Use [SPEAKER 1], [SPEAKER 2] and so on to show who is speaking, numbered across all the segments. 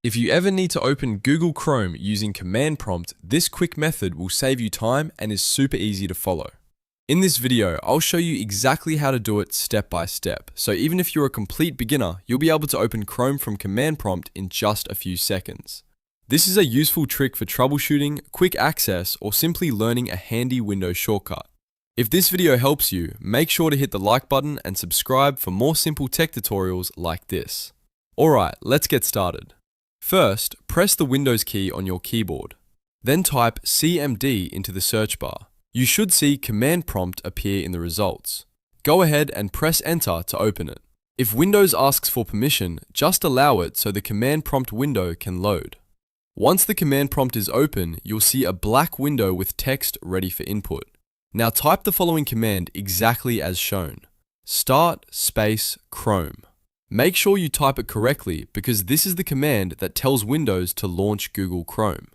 [SPEAKER 1] If you ever need to open Google Chrome using command prompt, this quick method will save you time and is super easy to follow. In this video, I'll show you exactly how to do it step by step, so even if you're a complete beginner, you'll be able to open Chrome from command prompt in just a few seconds. This is a useful trick for troubleshooting, quick access, or simply learning a handy Windows shortcut. If this video helps you, make sure to hit the like button and subscribe for more simple tech tutorials like this. Alright, let's get started. First, press the Windows key on your keyboard. Then type CMD into the search bar. You should see command prompt appear in the results. Go ahead and press enter to open it. If Windows asks for permission, just allow it so the command prompt window can load. Once the command prompt is open, you'll see a black window with text ready for input. Now type the following command exactly as shown. Start space Chrome. Make sure you type it correctly because this is the command that tells Windows to launch Google Chrome.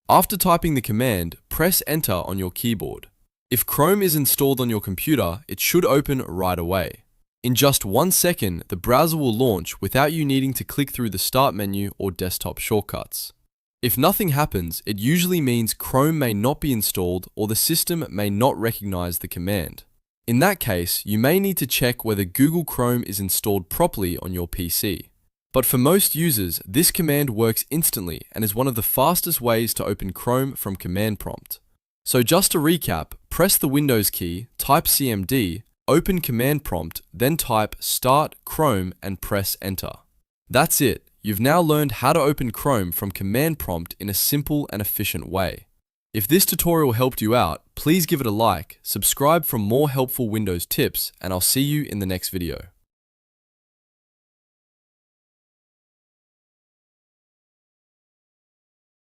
[SPEAKER 1] After typing the command, press enter on your keyboard. If Chrome is installed on your computer, it should open right away. In just 1 second, the browser will launch without you needing to click through the start menu or desktop shortcuts. If nothing happens, it usually means Chrome may not be installed or the system may not recognize the command. In that case, you may need to check whether Google Chrome is installed properly on your PC. But for most users, this command works instantly and is one of the fastest ways to open Chrome from command prompt. So just to recap, press the Windows key, type CMD, open command prompt, then type Start Chrome and press enter. That's it. You've now learned how to open Chrome from command prompt in a simple and efficient way. If this tutorial helped you out, please give it a like, subscribe for more helpful Windows tips, and I'll see you in the next video.